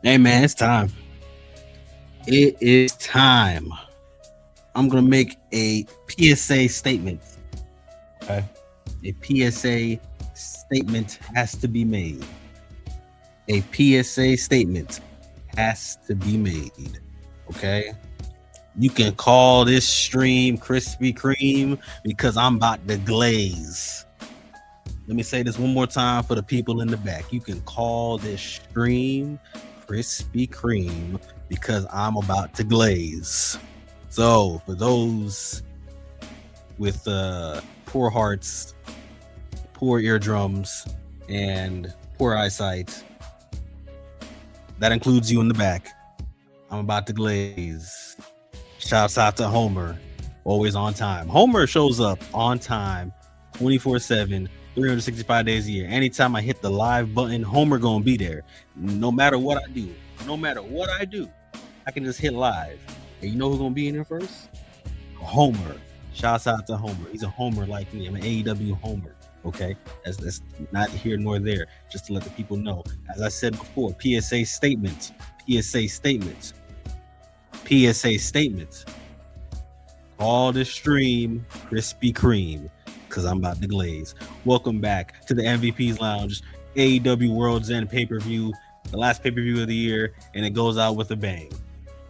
Hey man, it's time. It is time. I'm gonna make a PSA statement. Okay. A PSA statement has to be made. A PSA statement has to be made. Okay. You can call this stream Krispy Kreme because I'm about to glaze. Let me say this one more time for the people in the back. You can call this stream Krispy Kreme because I'm about to glaze. So, for those with poor hearts, poor eardrums, and poor eyesight, that includes you in the back. I'm about to glaze. Shouts out to Homer, always on time. Homer shows up on time, 24/7, 365 days a year. Anytime I hit the live button, Homer gonna be there. No matter what I do, I can just hit live. And you know who's gonna be in here first? Homer. Shouts out to Homer. He's a Homer like me. I'm an AEW Homer. Okay, that's not here nor there. Just to let the people know. As I said before, PSA statements. PSA statements. PSA statements. Call the stream Krispy Kreme because I'm about to glaze. Welcome back to the MVP's Lounge, AEW Worlds End pay-per-view, the last pay-per-view of the year, and it goes out with a bang.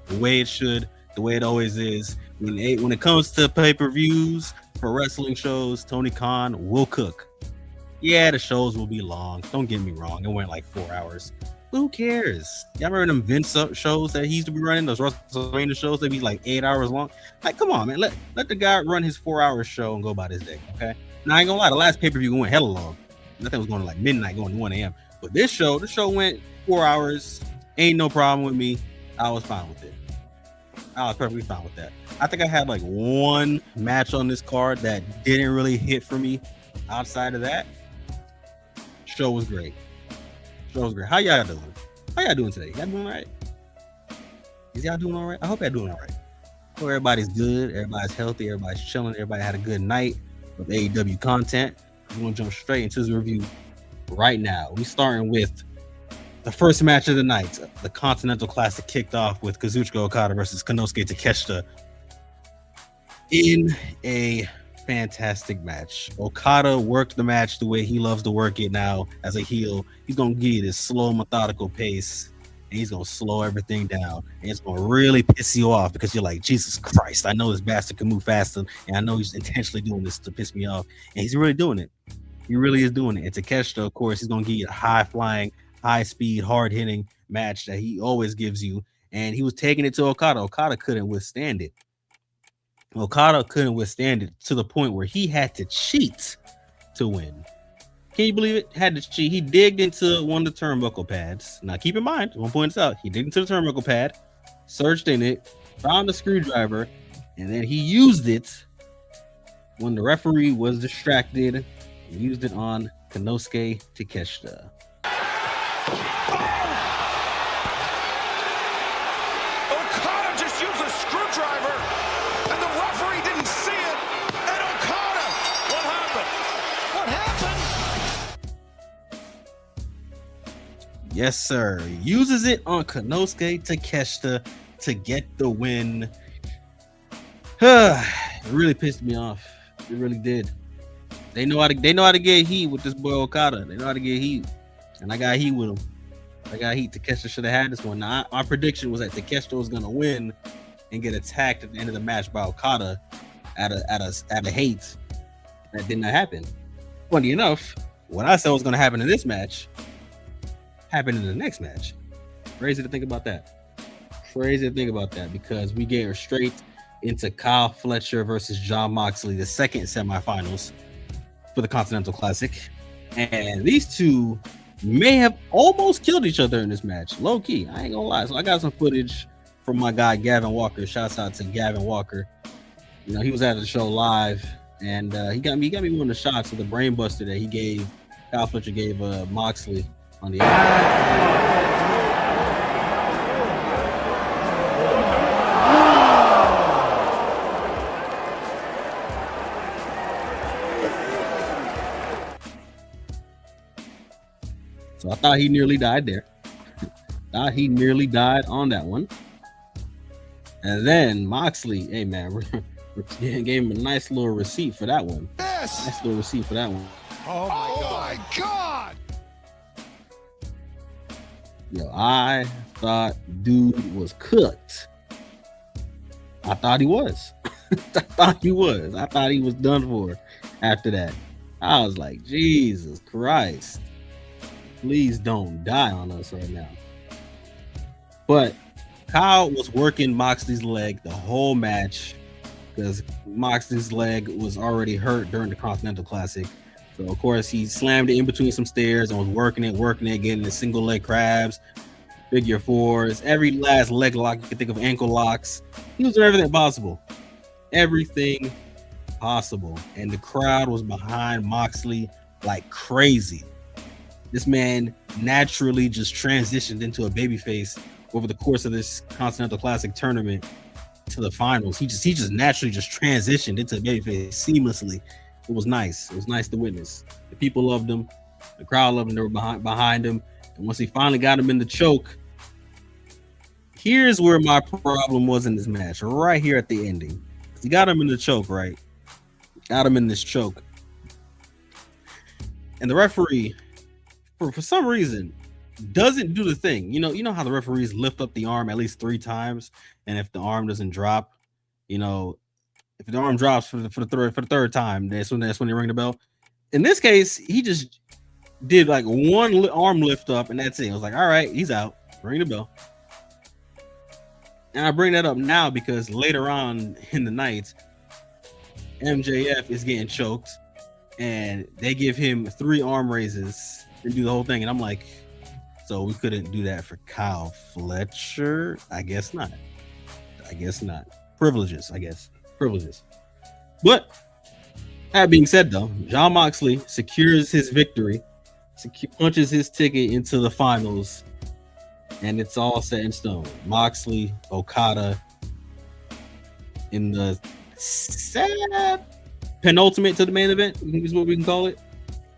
The way it should, the way it always is. When it comes to pay-per-views for wrestling shows, Tony Khan will cook. Yeah, the shows will be long. Don't get me wrong. It went like 4 hours. Who cares? Y'all remember them Vince shows that he used to be running? Those WrestleMania shows that be like 8 hours long? Like, come on, man. Let the guy run his 4 hour show and go about his day, okay? Now, I ain't gonna lie. The last pay-per-view went hella long. Nothing was going to like midnight, going to 1 a.m. But the show went 4 hours. Ain't no problem with me. I was fine with it. I was perfectly fine with that. I think I had like one match on this card that didn't really hit for me. Outside of that, show was great. Show was great. How y'all doing? How y'all doing today? Y'all doing all right? Is y'all doing all right? I hope y'all doing all right. Hope everybody's good. Everybody's healthy. Everybody's chilling. Everybody had a good night of AEW content. We're going to jump straight into the review right now. We're starting with the first match of the night. The Continental Classic kicked off with Kazuchika Okada versus Konosuke Takeshita in a fantastic match. Okada worked the match the way he loves to work it now as a heel. He's going to give you this slow, methodical pace, and he's going to slow everything down. And it's going to really piss you off because you're like, Jesus Christ, I know this bastard can move faster, and I know he's intentionally doing this to piss me off. And he's really doing it. He really is doing it. And Takeshita, of course, he's going to give you a high-flying, high-speed, hard-hitting match that he always gives you. And he was taking it to Okada. Okada couldn't withstand it. Okada couldn't withstand it to the point where he had to cheat to win. Can you believe it? Had to cheat. He digged into one of the turnbuckle pads. Now, keep in mind, I want to point this out. He digged into the turnbuckle pad, searched in it, found a screwdriver, and then he used it when the referee was distracted. He used it on Konosuke Takeshita. Okada just used a screwdriver, and the referee didn't see it. And Okada, what happened? What happened? Yes, sir. He uses it on Konosuke Takeshita to get the win. It really pissed me off. It really did. They know how to get heat with this boy Okada. They know how to get heat. And I got heat with him. I got heat. Takeshita should have had this one. Now, my prediction was that Takeshita was gonna win and get attacked at the end of the match by Okada at a hate. That did not happen. Funny enough, what I said was gonna happen in this match happened in the next match. Crazy to think about that. Crazy to think about that because we get straight into Kyle Fletcher versus Jon Moxley, the second semifinals for the Continental Classic. And these two may have almost killed each other in this match. Low key, I ain't gonna lie. So I got some footage from my guy Gavin Walker. Shouts out to Gavin Walker. You know, he was at the show live, and he got me one of the shots of the brain buster that Kyle Fletcher gave Moxley on the So I thought he nearly died there. He nearly died on that one. And then Moxley, hey man, gave him a nice little receipt for that one. Yes. Nice little receipt for that one. Oh my God. Yo, I thought dude was cooked. I thought he was. I thought he was done for after that. I was like, Jesus Christ. Please don't die on us right now. But Kyle was working Moxley's leg the whole match because Moxley's leg was already hurt during the Continental Classic. So, of course, he slammed it in between some stairs and was working it, getting the single leg crabs, figure fours, every last leg lock you could think of, ankle locks. He was doing everything possible. Everything possible. And the crowd was behind Moxley like crazy. This man naturally just transitioned into a babyface over the course of this Continental Classic tournament to the finals. He just naturally just transitioned into a babyface seamlessly. It was nice. It was nice to witness. The people loved him. The crowd loved him. They were behind him. And once he finally got him in the choke, here's where my problem was in this match. Right here at the ending. He got him in the choke, right? Got him in this choke. And the referee, for some reason, doesn't do the thing. You know how the referees lift up the arm at least 3 times, and if the arm doesn't drop, if the arm drops for the third time, that's when they ring the bell. In this case, he just did like one arm lift up, and that's it. I was like, all right, he's out. Ring the bell. And I bring that up now because later on in the night, MJF is getting choked, and they give him 3 arm raises and do the whole thing. And I'm like, so we couldn't do that for Kyle Fletcher? I guess not. Privileges, I guess. Privileges. But that being said, though, Jon Moxley secures his victory, punches his ticket into the finals, and it's all set in stone. Moxley, Okada in the penultimate to the main event, is what we can call it,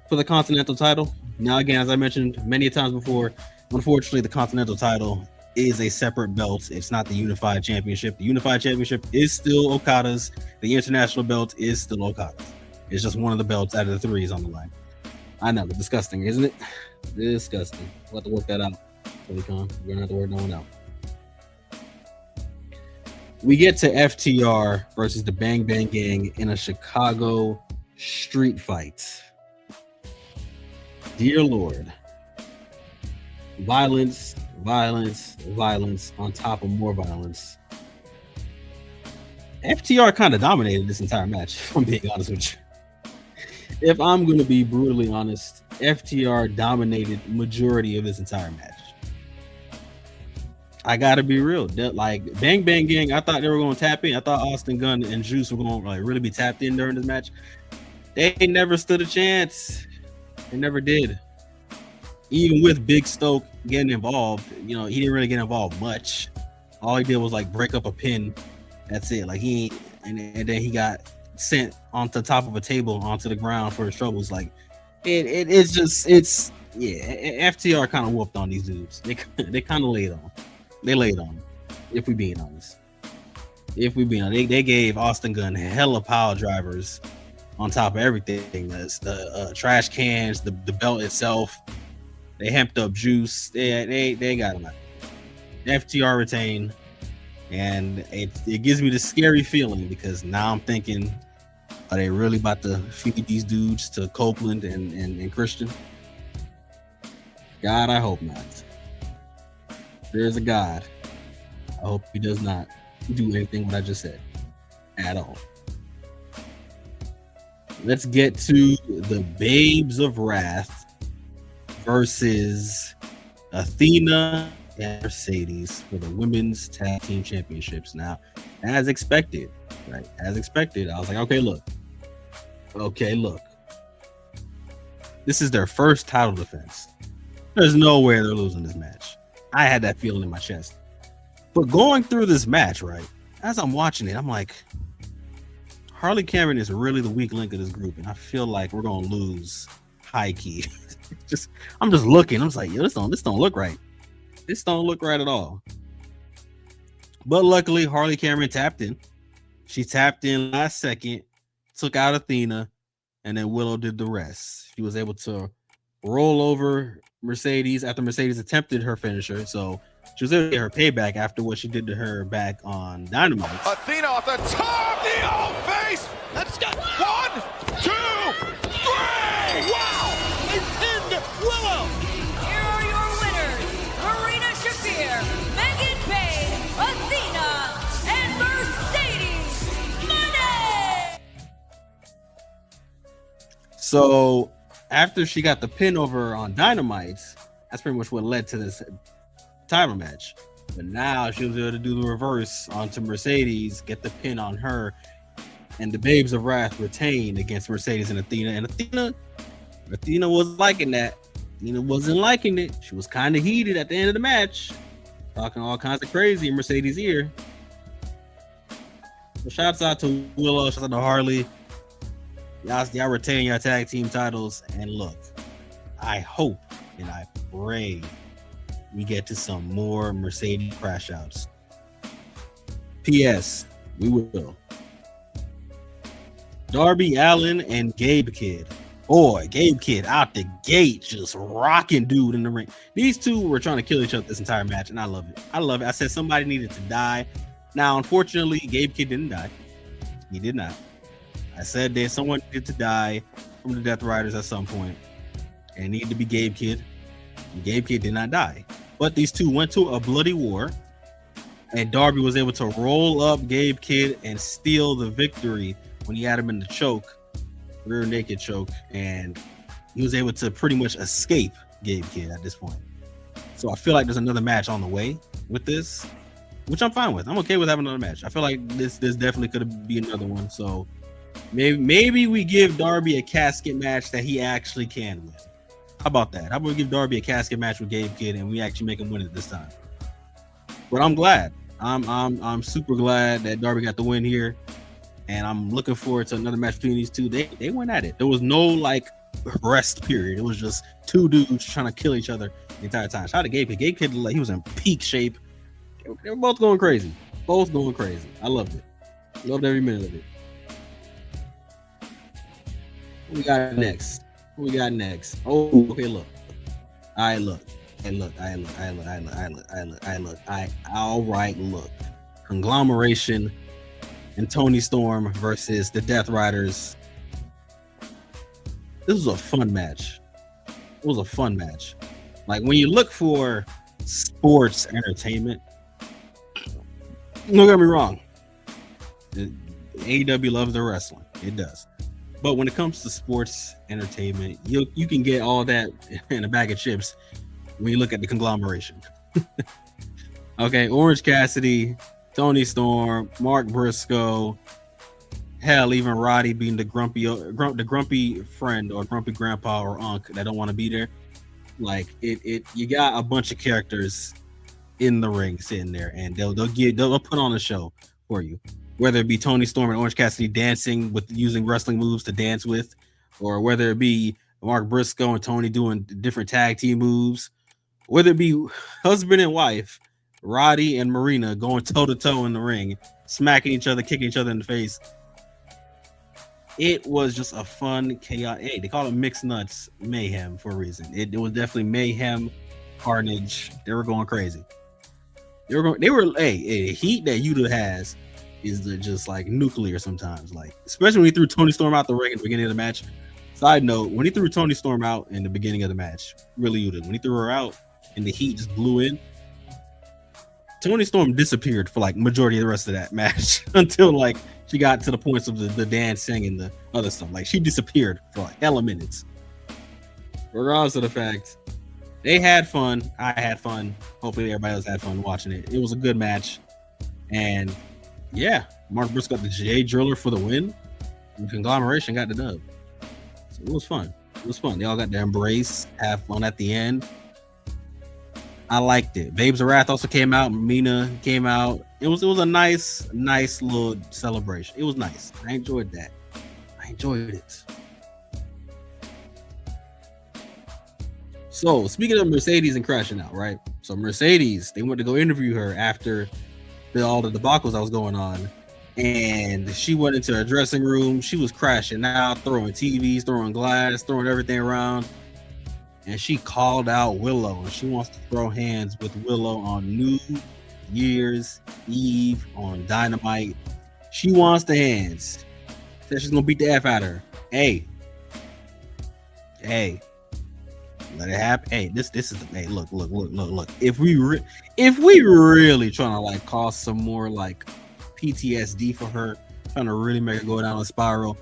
for the Continental title. Now, again, as I mentioned many times before, unfortunately, the Continental title is a separate belt. It's not the Unified Championship. The Unified Championship is still Okada's. The International belt is still Okada's. It's just one of the belts out of the 3 is on the line. I know, but disgusting, isn't it? Disgusting. We'll have to work that out. We're going to have to work that one out. We get to FTR versus the Bang Bang Gang in a Chicago street fight. Dear Lord. Violence on top of more violence. FTR kind of dominated this entire match, if I'm being honest with you. If I'm going to be brutally honest, FTR dominated majority of this entire match. I gotta be real. Like Bang Bang Gang, I thought they were going to tap in. I thought Austin Gunn and Juice were going to really be tapped in during this match. They never stood a chance. They never did. Even with Big Stoke getting involved, he didn't really get involved much. All he did was like break up a pin. That's it. Like and then he got sent onto the top of a table onto the ground for his troubles. Like it's FTR kind of whooped on these dudes. They kind of laid on. They laid on. If we being honest. They gave Austin Gunn hella power drivers on top of everything. The trash cans, the belt itself. They hemped up Juice. They got him out. FTR retained, and it gives me this scary feeling because now I'm thinking, are they really about to feed these dudes to Copeland and Christian? God, I hope not. There's a God. I hope he does not do anything what I just said at all. Let's get to the Babes of Wrath versus Athena and Mercedes for the Women's Tag Team Championships. Now, as expected, right? As expected, I was like, okay, look. This is their first title defense. There's no way they're losing this match. I had that feeling in my chest. But going through this match, right, as I'm watching it, I'm like, Harley Cameron is really the weak link of this group, and I feel like we're gonna lose high key. I'm just looking. I'm just like, yo, this don't look right. This don't look right at all. But luckily, Harley Cameron tapped in. She tapped in last second, took out Athena, and then Willow did the rest. She was able to roll over Mercedes after Mercedes attempted her finisher. So she was able to get her payback after what she did to her back on Dynamite. Athena off the top, the old face. That's got 1, 2, 3. Wow! They pinned Willow. Here are your winners, Marina Shafir, Megan Payne, Athena, and Mercedes Money! So after she got the pin over on Dynamite, that's pretty much what led to this title match. But now she was able to do the reverse onto Mercedes, get the pin on her, and the Babes of Wrath retain against Mercedes and Athena. And Athena wasn't liking that. Athena wasn't liking it. She was kind of heated at the end of the match, talking all kinds of crazy in Mercedes' ear. So shouts out to Willow, shouts out to Harley. Y'all retain your tag team titles. And look, I hope and I pray we get to some more Mercedes crash outs. P.S. We will. Darby Allin and Gabe Kidd. Boy, Gabe Kidd out the gate, just rocking dude in the ring. These two were trying to kill each other this entire match, and I love it. I love it. I said somebody needed to die. Now, unfortunately, Gabe Kidd didn't die. He did not. I said that someone needed to die from the Death Riders at some point, and it needed to be Gabe Kidd. And Gabe Kidd did not die. But these two went to a bloody war, and Darby was able to roll up Gabe Kidd and steal the victory when he had him in the choke, rear naked choke, and he was able to pretty much escape Gabe Kidd at this point. So I feel like there's another match on the way with this, which I'm fine with. I'm okay with having another match. I feel like this definitely could be another one. So maybe we give Darby a casket match that he actually can win. How about that? How about we give Darby a casket match with Gabe Kidd and we actually make him win it this time? But I'm glad. I'm super glad that Darby got the win here, and I'm looking forward to another match between these two. They went at it. There was no like rest period. It was just two dudes trying to kill each other the entire time. Shout out to Gabe Kidd. Gabe Kidd, like, he was in peak shape. They were both going crazy. Both going crazy. I loved it. Loved every minute of it. What we got next? What we got next? Oh, okay, look. All right, look. Conglomeration and Tony Storm versus the Death Riders. This was a fun match. It was a fun match. Like, when you look for sports entertainment, don't get me wrong, AEW loves their wrestling. It does. But when it comes to sports entertainment, you can get all that in a bag of chips when you look at the conglomeration. Okay, Orange Cassidy, Tony Storm, Mark Briscoe, hell, even Roddy being the grumpy friend or grumpy grandpa or unc that don't want to be there. Like you got a bunch of characters in the ring sitting there, and they'll put on a show for you. Whether it be Tony Storm and Orange Cassidy dancing with using wrestling moves to dance with, or whether it be Mark Briscoe and Tony doing different tag team moves, whether it be husband and wife, Roddy and Marina going toe to toe in the ring, smacking each other, kicking each other in the face. It was just a fun chaos. Hey, they call it Mixed Nuts Mayhem for a reason. It was definitely mayhem, carnage. They were going crazy. Hey, the heat that Yuta has is just like nuclear sometimes. Like, especially when he threw Tony Storm out the ring at the beginning of the match. Side note, when he threw Tony Storm out in the beginning of the match, really Yuta, when he threw her out and the heat just blew in, Tony Storm disappeared for like majority of the rest of that match until like she got to the points of the dancing and the other stuff. Like, she disappeared for like hella minutes. Regardless of the fact, they had fun. I had fun. Hopefully everybody else had fun watching it. It was a good match. And yeah, Mark Briscoe got the J Driller for the win. And Conglomeration got the dub. So it was fun. It was fun. They all got to embrace, have fun at the end. I liked it. Babes of Wrath also came out. Mina came out. It was a nice little celebration. It was nice. I enjoyed that. I enjoyed it. So, speaking of Mercedes and crashing out, right? So Mercedes, they went to go interview her after all the debacles that was going on. And she went into her dressing room. She was crashing out, throwing TVs, throwing glass, throwing everything around. And she called out Willow. And she wants to throw hands with Willow on New Year's Eve on Dynamite. She wants the hands. Said she's going to beat the F out of her. Hey. Let it happen. Hey, this is the hey. Look. If we really trying to like cause some more like PTSD for her, trying to really make her go down a spiral,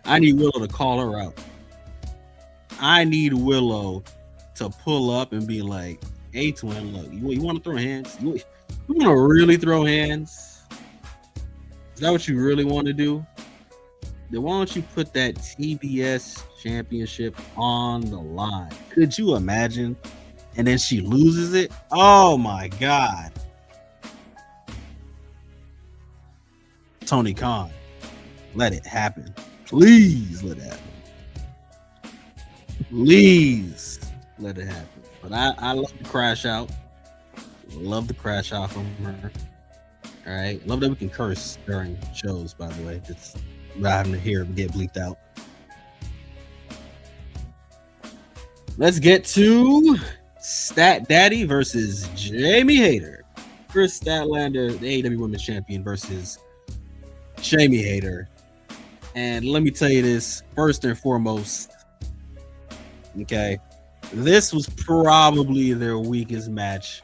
I need Willow to call her out. I need Willow to pull up and be like, "Hey, twin, look, you want to throw hands? You want to really throw hands? Is that what you really want to do? Then why don't you put that TBS championship on the line?" Could you imagine? And then she loses it. Oh my God. Tony Khan, let it happen. Please let it happen. Please let it happen. But I love the crash out. Love the crash out from her. All right. Love that we can curse during shows, by the way. It's not having to hear it get bleeped out. Let's get to Stat Daddy versus Jamie Hayter. Chris Statlander, the AEW Women's Champion, versus Jamie Hayter. And let me tell you this, first and foremost, okay, this was probably their weakest match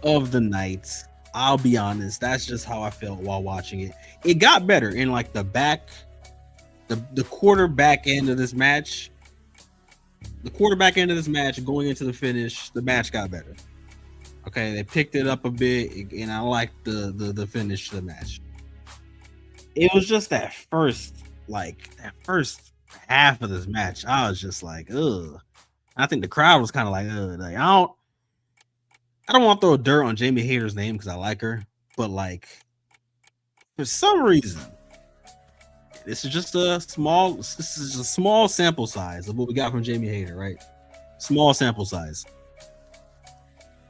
of the night. I'll be honest, that's just how I felt while watching it. It got better in like the quarterback end of this match. The quarterback end of this match going into the finish, the match got better. Okay, they picked it up a bit, and I liked the finish of the match. It was just that first half of this match, I was just like, ugh. I think the crowd was kind of like, ugh. Like, I don't want to throw dirt on Jamie Hayter's name because I like her, but like for some reason, this is a small sample size of what we got from Jamie Hayter, right? Small sample size.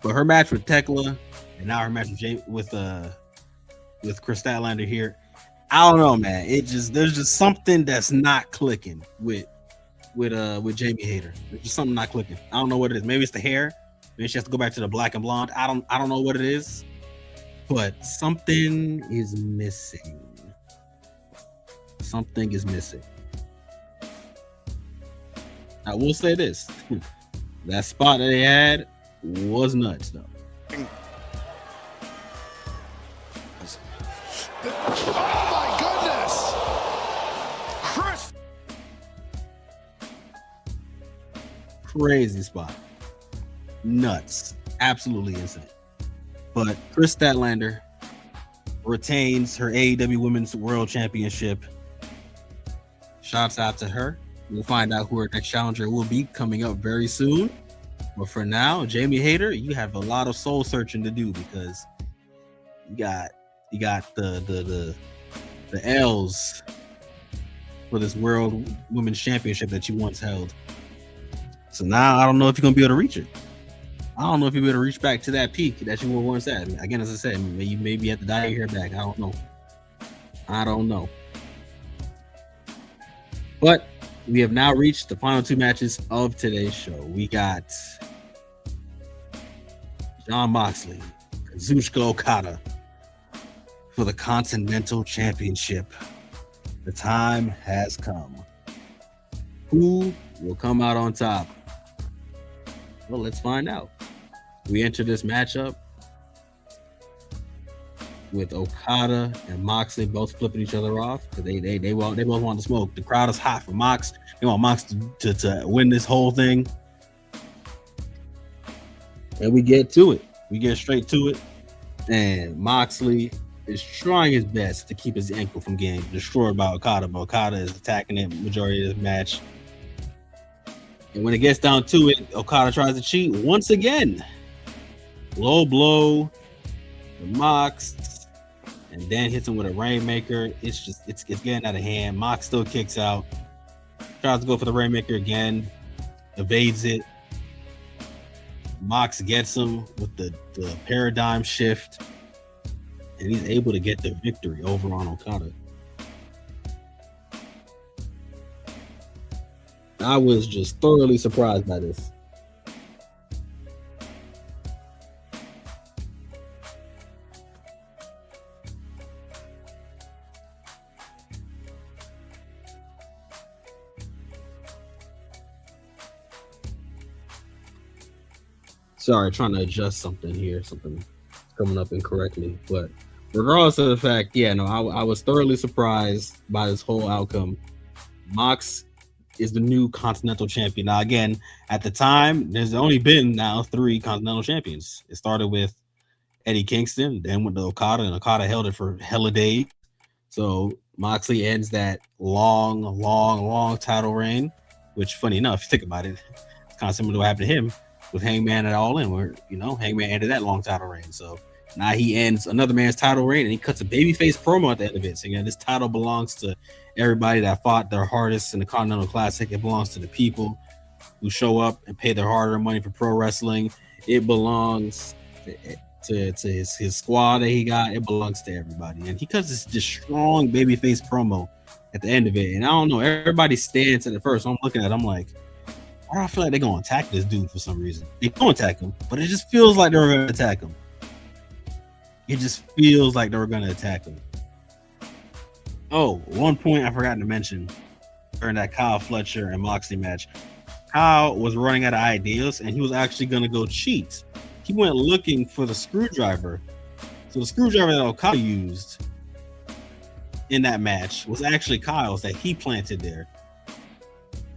But her match with Tekla and now her match with Chris Statlander here, I don't know, man. There's just something that's not clicking with Jamie Hayter. There's just something not clicking. I don't know what it is. Maybe it's the hair. Maybe she has to go back to the black and blonde. I don't know what it is, but something is missing. Something is missing. I will say this: that spot that they had was nuts, though. Oh my goodness! Chris! Crazy spot. Nuts. Absolutely insane. But Chris Statlander retains her AEW Women's World Championship. Shouts out to her. We'll find out who her next challenger will be coming up very soon. But for now, Jamie Hayter, you have a lot of soul searching to do because you got the L's for this World Women's Championship that you once held. So now I don't know if you're gonna be able to reach it. I don't know if you'll be able to reach back to that peak that you were once at. Again, as I said, you maybe have to dye your hair back. I don't know. But we have now reached the final two matches of today's show. We got Jon Moxley, Kazuchika Okada for the Continental Championship. The time has come. Who will come out on top? Well, let's find out. We enter this matchup with Okada and Moxley both flipping each other off because they both want to smoke. The crowd is hot for Mox. They want Mox to win this whole thing. And we get to it. We get straight to it. And Moxley is trying his best to keep his ankle from getting destroyed by Okada, but Okada is attacking it majority of this match. And when it gets down to it, Okada tries to cheat once again. Low blow to Mox, and then hits him with a Rainmaker. It's getting out of hand. Mox still kicks out. Tries to go for the Rainmaker again. Evades it. Mox gets him with the paradigm shift, and he's able to get the victory over on Okada. I was just thoroughly surprised by this. Sorry, trying to adjust something here. Something coming up incorrectly. But regardless of the fact, yeah, no, I was thoroughly surprised by this whole outcome. Mox is the new Continental champion. Now, again, at the time, there's only been now 3 Continental champions. It started with Eddie Kingston, then went to Okada, and Okada held it for hella days. So Moxley ends that long title reign, which, funny enough, if you think about it, it's kind of similar to what happened to him with Hangman at All In, where, you know, Hangman ended that long title reign. So now he ends another man's title reign, and he cuts a babyface promo at the end of it, saying, this title belongs to everybody that fought their hardest in the Continental Classic. It belongs to the people who show up and pay their hard-earned money for pro wrestling. It belongs to his squad that he got. It belongs to everybody. And he cuts this strong babyface promo at the end of it. And I don't know, everybody stands at it first. So I'm looking at it, I'm like, why do I feel like they're going to attack this dude for some reason? They don't attack him, but it just feels like they're going to attack him. It just feels like they were going to attack him. Oh, one point I forgot to mention during that Kyle Fletcher and Moxley match. Kyle was running out of ideas, and he was actually going to go cheat. He went looking for the screwdriver. So the screwdriver that Okada used in that match was actually Kyle's that he planted there.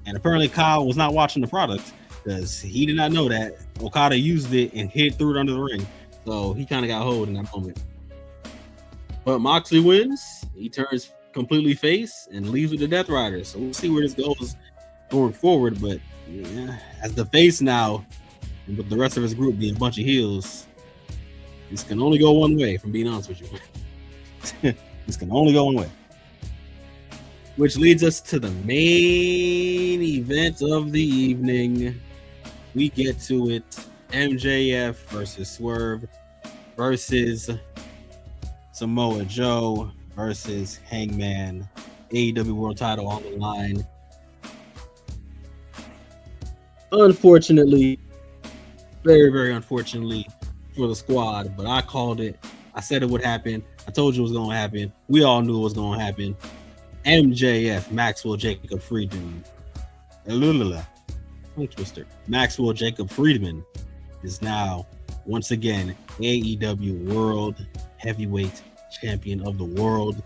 And apparently Kyle was not watching the product because he did not know that Okada used it and threw it under the ring. So he kind of got hold in that moment. But Moxley wins. He turns completely face and leaves with the Death Riders. So we'll see where this goes going forward. But yeah, as the face now, and with the rest of his group being a bunch of heels, this can only go one way, from being honest with you. This can only go one way. Which leads us to the main event of the evening. We get to it. MJF versus Swerve versus Samoa Joe versus Hangman. AEW World Title on the line. Unfortunately, very unfortunately for the squad, but I called it. I said it would happen. I told you it was going to happen. We all knew it was going to happen. MJF, Maxwell Jacob Friedman. Tongue twister. Maxwell Jacob Friedman is now once again AEW World Heavyweight Champion of the World.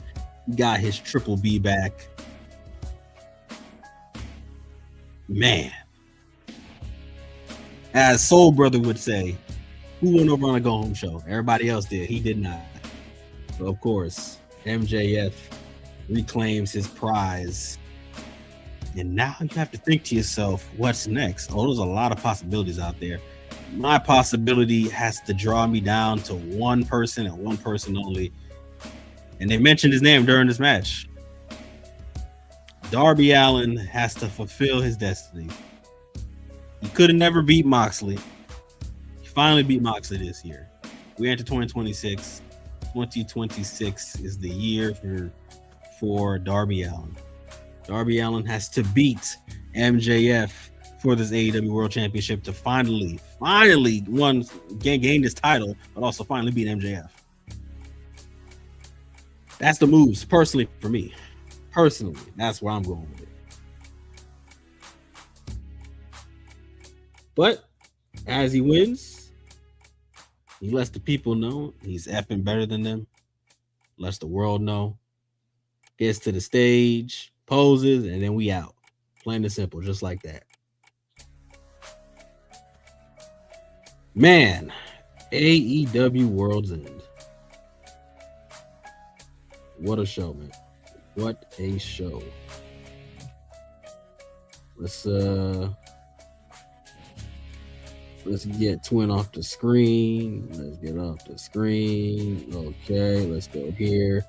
He got his Triple B back. Man. As Soul Brother would say, who went over on a go-home show? Everybody else did. He did not. So of course, MJF reclaims his prize. And now you have to think to yourself, what's next? Oh, there's a lot of possibilities out there. My possibility has to draw me down to one person and one person only. And they mentioned his name during this match. Darby Allin has to fulfill his destiny. He could have never beat Moxley. He finally beat Moxley this year. We enter 2026. 2026 is the year for Darby Allin. Darby Allin has to beat MJF for this AEW World Championship to finally gain this title, but also finally beat MJF. That's the moves, personally, for me. Personally, that's where I'm going with it. But as he wins, he lets the people know he's effing better than them. Lets the world know. Gets to the stage, poses, and then we out. Plain and simple, just like that. Man, AEW Worlds End. What a show, man. What a show. Let's get Twin off the screen. Let's get off the screen. Okay, let's go here.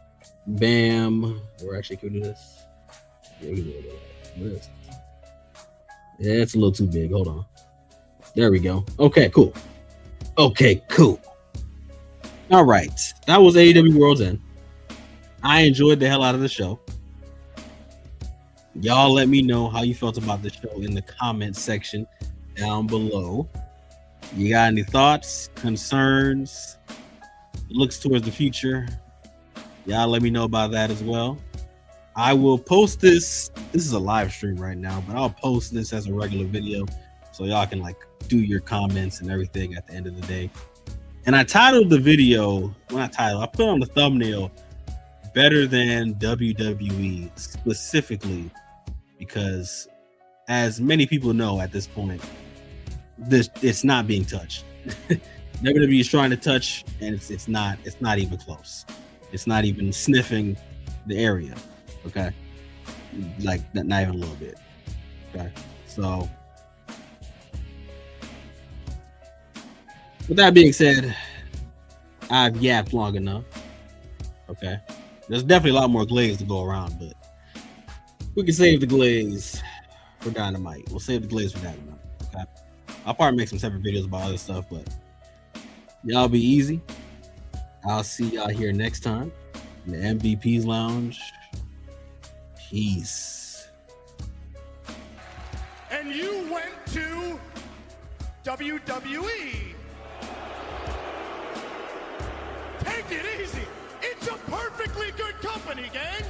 Bam. We're actually going to do this. Yeah, we can do this. Yeah, it's a little too big. Hold on. There we go. Okay, cool. Okay, cool. All right. That was AEW Worlds End. I enjoyed the hell out of the show. Y'all let me know how you felt about the show in the comment section down below. You got any thoughts, concerns, looks towards the future? Y'all let me know about that as well. I will post this. This is a live stream right now, but I'll post this as a regular video so y'all can like do your comments and everything at the end of the day. And I titled the video, well, not title, I put on the thumbnail, Better Than WWE, specifically because as many people know at this point, it's not being touched. WWE is trying to touch, and it's not even close. It's not even sniffing the area. Okay, like not even a little bit. Okay, so with that being said, I've yapped long enough. Okay, there's definitely a lot more glaze to go around, but we can save the glaze for Dynamite. We'll save the glaze for Dynamite. Okay, I'll probably make some separate videos about other stuff, but y'all be easy. I'll see y'all here next time in the MVP's Lounge. Peace. And you went to WWE. Take it easy. It's a perfectly good company, gang.